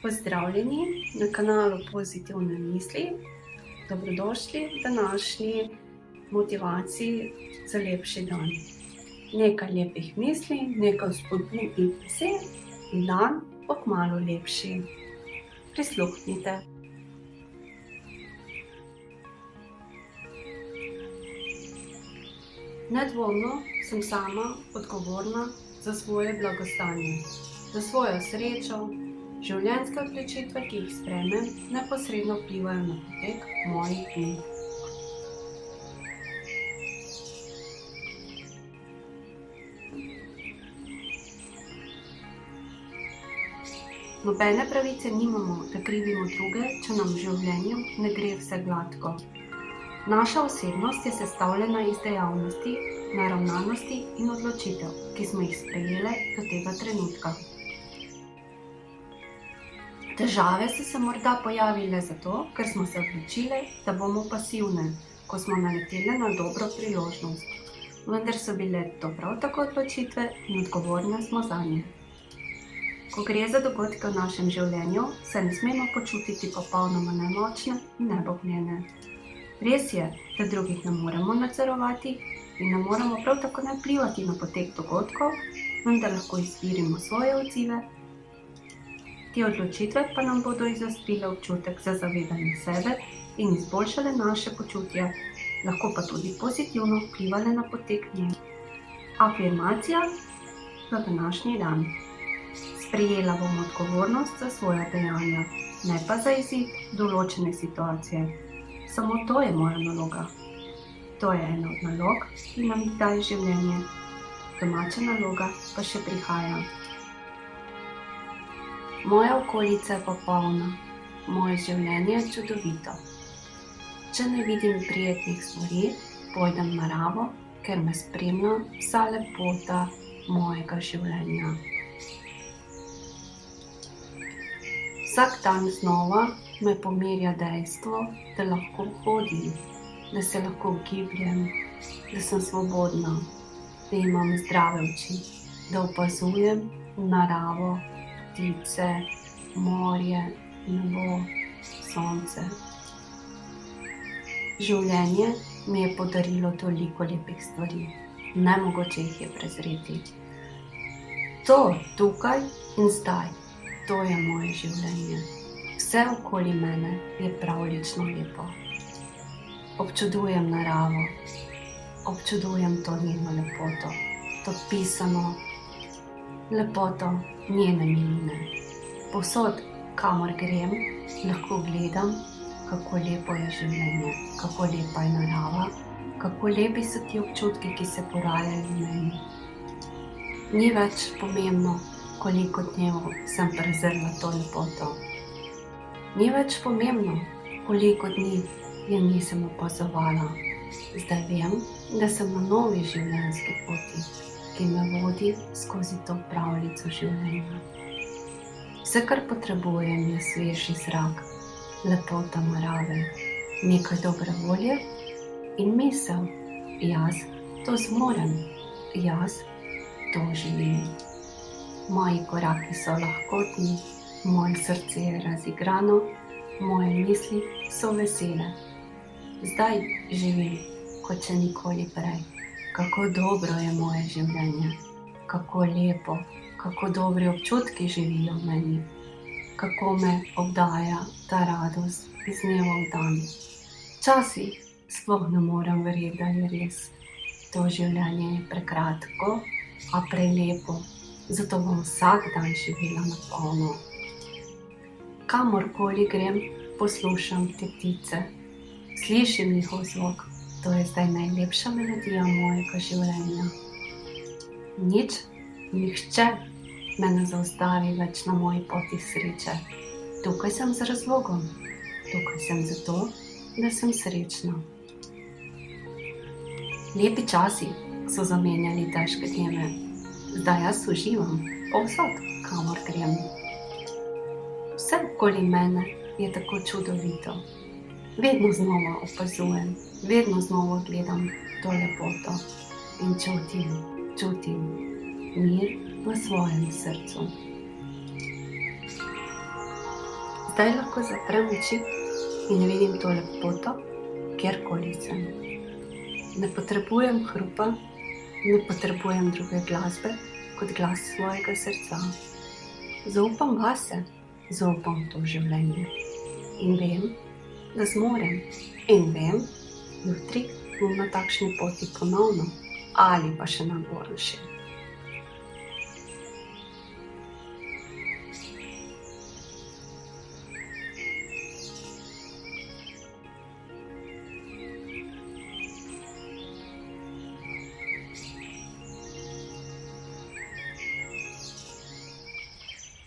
Pozdravljeni na kanalu Pozitivne misli. Dobrodošli v današnji motivaciji za lepši dan. Nekaj lepih misli, nekaj spodbudnih besed in dan bo kmalu lepši. Prisluhnite. Nedvomno sem sama odgovorna za svoje blagostanje, za svojo srečo. Življenjske odločitve, ki jih sprejmem, neposredno vplivajo na potek mojih dni. Nobene pravice nimamo, da krivimo druge, če nam v življenju ne gre vse gladko. Naša osebnost je sestavljena iz dejavnosti, naravnanosti in odločitev, ki smo jih sprejele do tega trenutka. Težave so se morda pojavile zato, ker smo se odločile, da bomo pasivne, ko smo naletele na dobro priložnost. Vendar so bile to prav tako odločitve in odgovorne smo zanje. Ko gre za dogodke v našem življenju, se ne smemo počutiti popolnoma nemočne in nebognjene. Res je, da drugih ne moremo nadzorovati in ne moremo prav tako ne vplivati na potek dogodkov, vendar lahko izbiramo svoje odzive. Te odločitve pa nam bodo izostrile občutek za zavedanje sebe in izboljšale naše počutje, lahko pa tudi pozitivno vplivale na potek dne. Afirmacija za današnji dan. Sprejela bom odgovornost za svoja dejanja, ne pa za izid določene situacije. Samo to je moja naloga. To je ena od nalog, ki nam jih daje življenje. Domača naloga pa še prihaja. Moja okolica je popolna, moje življenje je čudovito. Če ne vidim prijetnih stvari, pojdem v naravo, ker me spremlja vsa lepota mojega življenja. Vsak dan znova me pomirja dejstvo, da lahko hodim, da se lahko gibljem, da sem svobodna, da imam zdrave oči, da opazujem naravo, ptice, morje, nebo, sonce. Življenje mi je podarilo toliko lepih stvari, nemogoče jih je prezreti. To, tukaj in zdaj, to je moje življenje. Vse okoli mene je pravljično lepo. Občudujem naravo, občudujem to njeno lepoto, to pisano lepoto njene miline. Povsod, kamor grem, lahko gledam, kako lepo je življenje, kako lepa je narava, kako lepi so ti občutki, ki se porajajo v meni. Ni več pomembno, koliko dnev sem prezrla to lepoto. Ni več pomembno, koliko dni je nisem opazovala. Zdaj vem, da sem na novi življenjski poti, ki me vodi skozi to pravljico življenja. Vse, kar potrebujem, je svež zrak, lepota narave, nekaj dobre volje in misel. Jaz to zmorem, jaz to želim. Moji koraki so lahkotni, moje srce je razigrano, moje misli so vesele. Zdaj živim, kot še nikoli prej. Kako dobro je moje življenje, kako lepo, kako dobri občutki živijo v meni, kako me obdaja ta radost iz dneva v dan. Včasih sploh ne morem verjeti, da je res. To življenje je prekratko, a prelepo, zato bom vsak dan živela na polno. Kamorkoli grem, poslušam te ptice, slišim njihov zvok. To je zdaj najlepša melodija mojega življenja. Nič, nihče me ne zaustavi več na moji poti sreče. Tukaj sem z razlogom. Tukaj sem zato, da sem srečna. Lepi časi so zamenjali težke dneve. Zdaj jaz uživam povsod, kamor grem. Vse okoli mene je tako čudovito. Vedno znova opazujem, vedno znova gledam to lepoto in čutim mir v svojem srcu. Zdaj lahko zaprem oči in vidim to lepoto, kjerkoli sem. Ne potrebujem hrupa, ne potrebujem druge glasbe kot glas svojega srca. Zaupam vase, zaupam v to življenje in vem, da zmorem. In vem, jutri bom na takšni poti ponovno ali pa še na boljši.